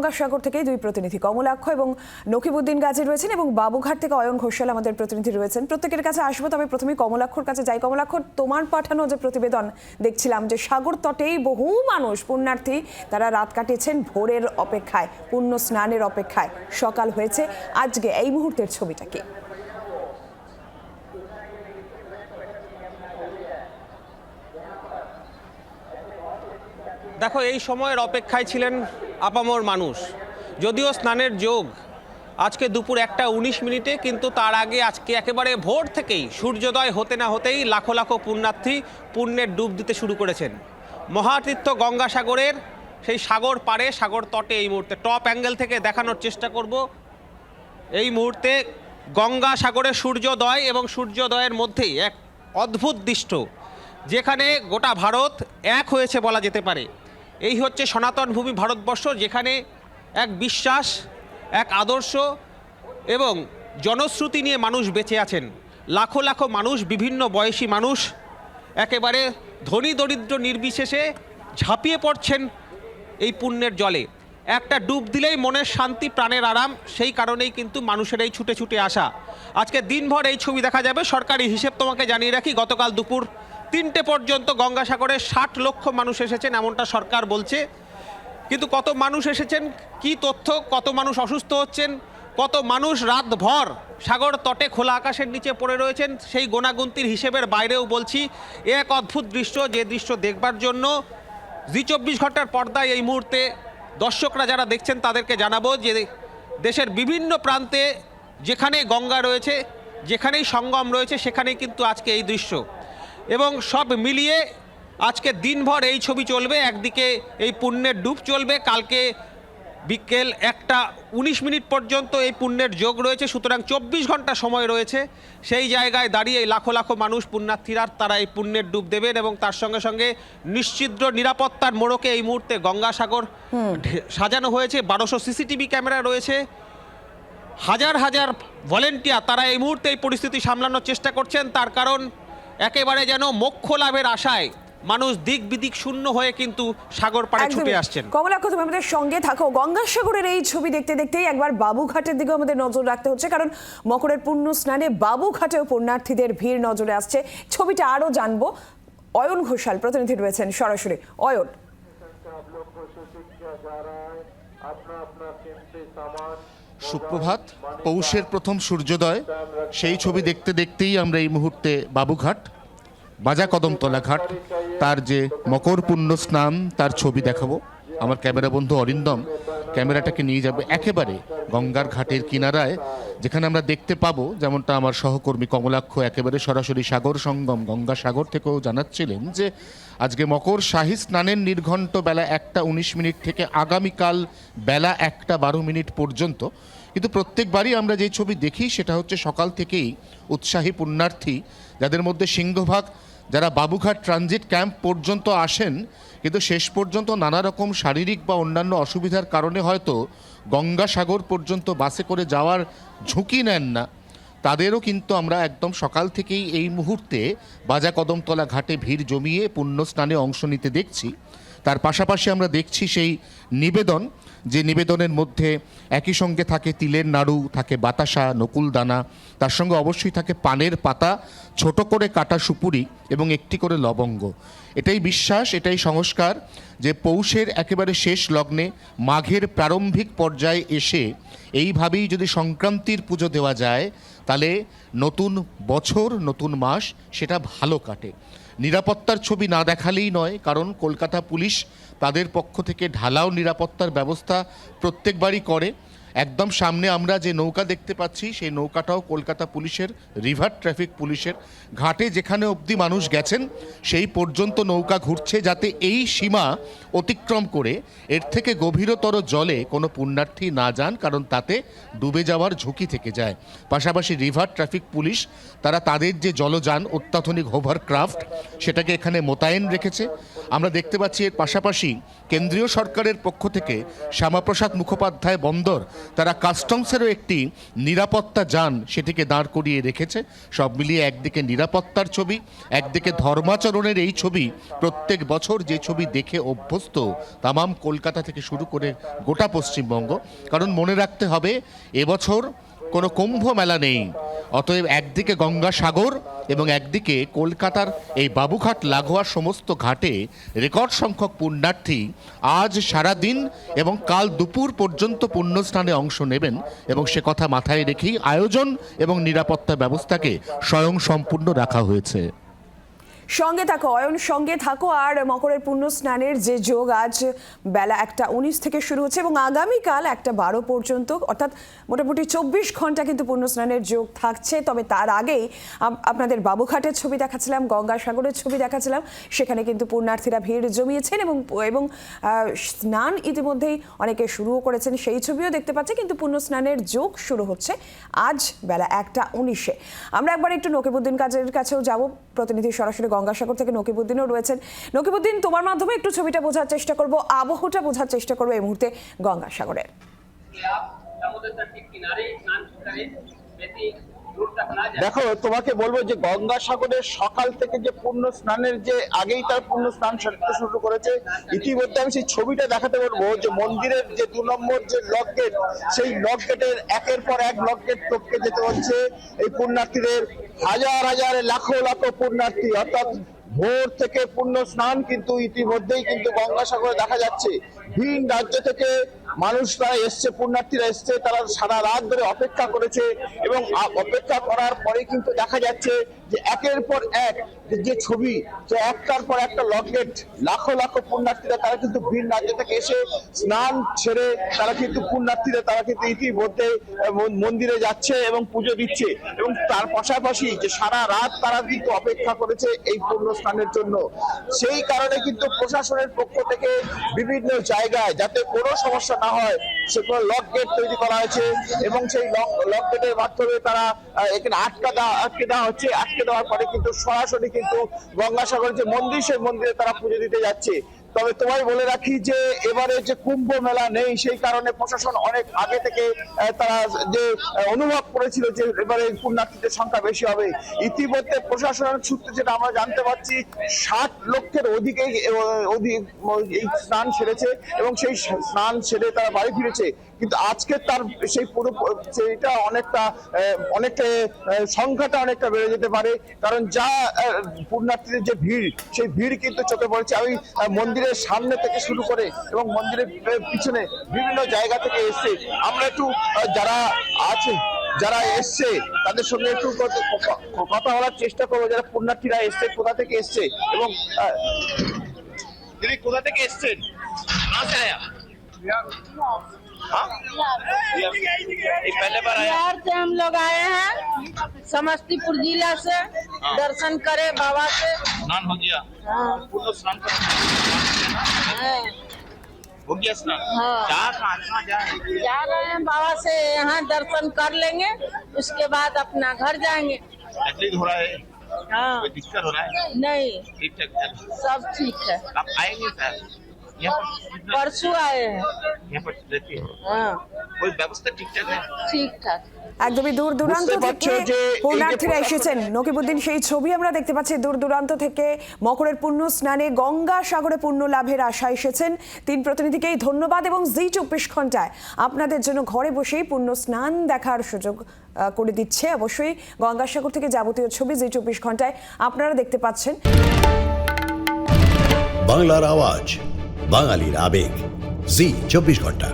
গঙ্গাসাগর থেকে দুই প্রতিনিধি কমলাক্ষ এবং নকিবউদ্দিন গাজী রয়েছেন এবং বাবুঘাট থেকে অয়ন ঘোষাল আমাদের প্রতিনিধি রয়েছেন। প্রত্যেকের কাছে আসবো, তবে প্রথমে কমলাক্ষর কাছে যাই। কমলাক্ষ, তোমার পাঠানো যে প্রতিবেদন দেখছিলাম যে সাগর তটেই বহু মানুষ পুণ্যার্থী তারা রাত কাটিয়েছেন ভোরের অপেক্ষায়, পুণ্য স্নানের অপেক্ষায়। সকাল হয়েছে, আজকে এই মুহূর্তের ছবিটা কি? দেখো, এই সময়ের অপেক্ষায় ছিলেন আপামর মানুষ। যদিও স্নানের যোগ আজকে দুপুর 1:19, কিন্তু তার আগে আজকে একেবারে ভোর থেকেই সূর্যোদয় হতে না হতেই লাখো লাখো পুণ্যার্থী পুণ্যের ডুব দিতে শুরু করেছেন মহাতীর্থ গঙ্গাসাগরের সেই সাগর পাড়ে, সাগর তটে। এই মুহূর্তে টপ অ্যাঙ্গেল থেকে দেখানোর চেষ্টা করব। এই মুহূর্তে গঙ্গাসাগরের সূর্যোদয় এবং সূর্যোদয়ের মধ্যেই এক অদ্ভুত দৃশ্য, যেখানে গোটা ভারত এক হয়েছে বলা যেতে পারে। এই হচ্ছে সনাতন ভূমি ভারতবর্ষ, যেখানে এক বিশ্বাস, এক আদর্শ এবং জনশ্রুতি নিয়ে মানুষ বেঁচে আছেন। লাখো লাখো মানুষ, বিভিন্ন বয়সী মানুষ, একেবারে ধনী দরিদ্র নির্বিশেষে ঝাঁপিয়ে পড়ছেন এই পুণ্যের জলে। একটা ডুব দিলেই মনের শান্তি, প্রাণের আরাম। সেই কারণেই কিন্তু মানুষের এই ছুটে ছুটে আসা। আজকে দিনভর এই ছবি দেখা যাবে। সরকারি হিসেব তোমাকে জানিয়ে রাখি, গতকাল দুপুর 3টে পর্যন্ত গঙ্গাসাগরে 60 লক্ষ মানুষ এসেছেন, এমনটা সরকার বলছে। কিন্তু কত মানুষ এসেছেন, কি তথ্য, কত মানুষ অসুস্থ হচ্ছেন, কত মানুষ রাতভর সাগর তটে খোলা আকাশের নিচে পড়ে রয়েছেন, সেই গোনাগুন্তির হিসেবের বাইরেও বলছি এক অদ্ভুত দৃশ্য, যে দৃশ্য দেখবার জন্য জি 24 ঘন্টার পর্দায় এই মুহূর্তে দর্শকরা যারা দেখছেন তাদেরকে জানাবো যে দেশের বিভিন্ন প্রান্তে যেখানে গঙ্গা রয়েছে, যেখানেই সঙ্গম রয়েছে, সেখানেই কিন্তু আজকে এই দৃশ্য। এবং সব মিলিয়ে আজকে দিনভর এই ছবি চলবে। একদিকে এই পুণ্যের ডুব চলবে, কালকে বিকেল 1:19 পর্যন্ত এই পুণ্যের যোগ রয়েছে। সুতরাং 24 ঘন্টা সময় রয়েছে। সেই জায়গায় দাঁড়িয়ে এই লাখো লাখো মানুষ পুণ্যার্থীরা তারা এই পুণ্যের ডুব দেবেন এবং তার সঙ্গে সঙ্গে নিশ্চিদ্র নিরাপত্তার মোড়কে এই মুহূর্তে গঙ্গাসাগর সাজানো হয়েছে। 1200 সিসিটিভি ক্যামেরা রয়েছে। হাজার হাজার ভলেন্টিয়ার তারা এই মুহূর্তে এই পরিস্থিতি সামলানোর চেষ্টা করছেন। তার কারণ একেবারে যেন মোক্ষ লাভের আশায় মানুষ দিক বিদিক শূন্য হয়ে কিন্তু সাগর পাড়ে ছুটে আসছেন। কমলাক্ষ, তুমি আমাদের সঙ্গে থাকো। গঙ্গাসাগরের এই ছবি দেখতে দেখতেই একবার বাবুঘাটের দিকে আমাদের নজর রাখতে হচ্ছে, কারণ মকরের পুণ্য স্নানে বাবুঘাটেও পুণ্যার্থীদের ভিড় নজরে আসছে। ছবিটা আরো জানবো। অয়ন ঘোষাল প্রতিনিধি রয়েছেন সরাসরি। অয়ন, সুপ্রভাত। পৌষের প্রথম সূর্যোদয়, সেই ছবি দেখতে দেখতেই আমরা এই মুহূর্তে বাবুঘাট, বাজা কদমতলা ঘাট, তার যে মকর পুণ্য স্নান তার ছবি দেখাবো। আমার ক্যামেরা বন্ধু অরিন্দম ক্যামেরাটাকে নিয়ে যাবে একেবারে গঙ্গার ঘাটের কিনারায়, যেখানে আমরা দেখতে পাবো, যেমনটা আমার সহকর্মী কমলাক্ষ একেবারে সরাসরি সাগর সঙ্গম গঙ্গাসাগর থেকেও জানাচ্ছিলেন, যে আজকে মকর শাহী স্নানের নির্ঘণ্ট বেলা 1:19 থেকে আগামীকাল বেলা 1:12 পর্যন্ত। কিন্তু প্রত্যেকবারই আমরা যে ছবি দেখি সেটা হচ্ছে সকাল থেকেই উৎসাহী পুণ্যার্থী, যাদের মধ্যে সিংহভাগ যারা বাবুঘাট ট্রানজিট ক্যাম্প পর্যন্ত আসেন, কিন্তু শেষ পর্যন্ত নানা রকম শারীরিক বা অন্যান্য অসুবিধার কারণে হয়তো গঙ্গাসাগর পর্যন্ত বাসে করে যাওয়ার ঝুঁকি নেন না, তাদেরও কিন্তু আমরা একদম সকাল থেকেই এই মুহূর্তে বাজা কদমতলা ঘাটে ভিড় জমিয়ে পুণ্য স্নানে অংশ নিতে দেখছি। তার পাশাপাশি আমরা দেখছি সেই নিবেদন, যে নিবেদনের মধ্যে একই সঙ্গে থাকে তিলের নাড়ু, থাকে বাতাসা, নকুল দানা, তার সঙ্গে অবশ্যই থাকে পানের পাতা, ছোট করে কাটা সুপুরি এবং একটি করে লবঙ্গ। এটাই বিশ্বাস, এটাই সংস্কার যে পৌষের একেবারে শেষ লগ্নে মাঘের প্রারম্ভিক পর্যায়ে এসে এইভাবেই যদি সংক্রান্তির পুজো দেওয়া যায়, তাহলে নতুন বছর, নতুন মাস সেটা ভালো কাটে। নিরাপত্তার ছবি না দেখালেই নয়, কারণ কলকাতা পুলিশ তাদের পক্ষ থেকে ঢালাও নিরাপত্তার ব্যবস্থা প্রত্যেকবারই করে। একদম সামনে আমরা যে নৌকা দেখতে পাচ্ছি, সেই নৌকাটাও কলকাতা পুলিশের, রিভার ট্রাফিক পুলিশের। ঘাটে যেখানে অবধি মানুষ গেছেন সেই পর্যন্ত নৌকা ঘুরছে, যাতে এই সীমা অতিক্রম করে এর থেকে গভীরতর জলে কোনো পুণ্যার্থী না যান, কারণ তাতে ডুবে যাওয়ার ঝুঁকি থেকে যায়। পাশাপাশি রিভার ট্রাফিক পুলিশ তারা তাদের যে জলযান, অত্যাধুনিক হোভারক্রাফট, সেটাকে এখানে মোতায়েন রেখেছে। আমরা দেখতে পাচ্ছি এর পাশাপাশি কেন্দ্রীয় সরকারের পক্ষ থেকে শ্যামাপ্রসাদ মুখোপাধ্যায় বন্দর তারা কাস্টমসেরও একটি নিরাপত্তা যান সেটিকে দাঁড় করিয়ে রেখেছে। সব মিলিয়ে একদিকে নিরাপত্তার ছবি, একদিকে ধর্মাচরণের এই ছবি। প্রত্যেক বছর যে ছবি দেখে অভ্যস্ত তামাম কলকাতা থেকে শুরু করে গোটা পশ্চিমবঙ্গ, কারণ মনে রাখতে হবে এবছর কোনো কুম্ভ মেলা নেই। অতএব একদিকে গঙ্গাসাগর এবং একদিকে কলকাতার এই বাবুঘাট লাগোয়া সমস্ত ঘাটে রেকর্ড সংখ্যক পুণ্যার্থী আজ সারা দিন এবং কাল দুপুর পর্যন্ত পুণ্যস্নানে অংশ নেবেন, এবং সে কথা মাথায় রেখেই আয়োজন এবং নিরাপত্তা ব্যবস্থাকে স্বয়ংসম্পূর্ণ রাখা হয়েছে। সঙ্গে থাকো অয়ন, সঙ্গে থাকো। আর মকরের পুণ্য স্নানের যে যোগ আজ বেলা 1:19 থেকে শুরু হচ্ছে এবং আগামীকাল 1:12 পর্যন্ত, অর্থাৎ মোটামুটি 24 ঘন্টা কিন্তু পুণ্য স্নানের যোগ থাকছে। তবে তার আগেই আপনাদের বাবুঘাটের ছবি দেখাচ্ছিলাম, গঙ্গাসাগরের ছবি দেখাচ্ছিলাম, সেখানে কিন্তু পুণ্যার্থীরা ভিড় জমিয়েছেন এবং স্নান ইতিমধ্যেই অনেকে শুরুও করেছেন, সেই ছবিও দেখতে পাচ্ছে। কিন্তু পুণ্য স্নানের যোগ শুরু হচ্ছে আজ বেলা 1:19-এ। আমরা একবার একটু নকিবউদ্দিন কাজের কাছেও যাব, প্রতিনিধি সরাসরি গঙ্গাসাগর থেকে নকিবউদ্দিনও রয়েছেন। নকিবউদ্দিন, তোমার মাধ্যমে একটু ছবিটা বোঝার চেষ্টা করব, আবহটা বোঝার চেষ্টা করবো এই মুহূর্তে গঙ্গাসাগরের। দেখো, তোমাকে বলবো যে গঙ্গাসাগরের সকাল থেকে যে পূর্ণ স্নানের যে আগেই তার পূর্ণ স্নান শুরু করেছে, ইতিমধ্যে আমি সেই ছবিটা দেখাতে পারবো যে মন্দিরের যে 2 নম্বর যে লক গেট, সেই লক গেটের একের পর এক লক গেট টপকে যেতে হচ্ছে এই পুণ্যার্থীদের। হাজার হাজার লাখো লাখো পুণ্যার্থী, অর্থাৎ ভোর থেকে পূর্ণ স্নান কিন্তু ইতিমধ্যেই কিন্তু গঙ্গাসাগরে দেখা যাচ্ছে। ভিন রাজ্য থেকে মানুষ তারা এসছে, পুণ্যার্থীরা এসছে, তারা সারা রাত ধরে অপেক্ষা করেছে এবং অপেক্ষা করার পরে কিন্তু দেখা যাচ্ছে যে একের পর এক যে ছবি, যে একটার পর একটা লকগেট, লাখো লাখো পুণ্যার্থীরা তারা কিন্তু ভিন রাজ্য থেকে এসে স্নান ছেড়ে তারা কিন্তু পুণ্যার্থীরা তারা কিন্তু ইতিমধ্যে মন্দিরে যাচ্ছে এবং পুজো দিচ্ছে। এবং তার পাশাপাশি যে সারা রাত তারা কিন্তু অপেক্ষা করেছে এই পূর্ণ স্নানের জন্য। সেই কারণে কিন্তু প্রশাসনের পক্ষ থেকে বিভিন্ন জায়গায় যাতে কোনো সমস্যা না হয় সেগুলো লক গেট তৈরি করা হয়েছে এবং সেই লক গেটের মাধ্যমে তারা এখানে আটকে দেওয়া হচ্ছে। আটকে দেওয়ার পরে কিন্তু সরাসরি কিন্তু গঙ্গাসাগর যে মন্দির, সেই মন্দিরে তারা পুজো দিতে যাচ্ছে। তবে তোমায় বলে রাখি যে এবারে যে কুম্ভ মেলা নেই, সেই কারণে প্রশাসন অনেক আগে থেকে তারা যে অনুভব করেছিল যে এবারে পুণ্যার্থীদের সংখ্যা বেশি হবে। ইতিমধ্যে প্রশাসনের সূত্রে যেটা আমরা জানতে পারছি, 60 লক্ষের অধিক এই স্নান সেরেছে এবং সেই স্নান সেরে তারা বাড়ি ফিরেছে। কিন্তু আজকে তার সেই পুরো সেইটা অনেকটা সংখ্যাটা অনেকটা বেড়ে যেতে পারে, কারণ যা পুণ্যার্থীদের যে ভিড়, সেই ভিড় কিন্তু চোখে পড়েছে। আমি মন্দিরের সামনে থেকে শুরু করে এবং মন্দিরের পিছনে বিভিন্ন জায়গা থেকে এসছে, আমরা একটু যারা এসছে তাদের সঙ্গে একটু কথা বলার চেষ্টা করবো, যারা পুণ্যার্থীরা এসছে, কোথা থেকে এসছে এবং দিদি কোথা থেকে এসছেন? पहले बार बिहार से हम लोग आए हैं, समस्तीपुर जिला से। दर्शन करे बाबा से। स्नान हो गया? हाँ। पूर्ण स्नान हो गया स्नान? हाँ। कहाँ जा रहे हैं बाबा से, यहाँ दर्शन कर लेंगे, उसके बाद अपना घर जाएंगे। तकलीफ हो रहा है? हाँ। कोई दिक्कत हो रहा है? नहीं, ठीक ठाक सब ठीक है। आप आएंगे सर? यहाँ पर परसों आए हैं। यहाँ पर रहती है? हाँ, कोई व्यवस्था ठीक ठाक है? ठीक ठाक। একদমই দূর দূরান্ত বুঝতে পারছো থেকে যে এই যে পুণ্যার্থীরা এসেছেন। নকিবউদ্দিন, সেই ছবি আমরা দেখতে পাচ্ছি, দূর দূরান্ত থেকে মকরের পুণ্য স্নানে গঙ্গাসাগরে পুণ্য লাভের আশা এসেছেন। 3 প্রতিনিধিকেই ধন্যবাদ এবং জি24 ঘন্টায় আপনাদের জন্য ঘরে বসেই পুণ্য স্নান দেখার সুযোগ করে দিচ্ছে। অবশ্যই গঙ্গাসাগর থেকে যাবতীয় ছবি জি24 ঘন্টায় আপনারা দেখতে পাচ্ছেন। বাংলার আওয়াজ, বাঙালির আবেগ, জি24 ঘন্টা।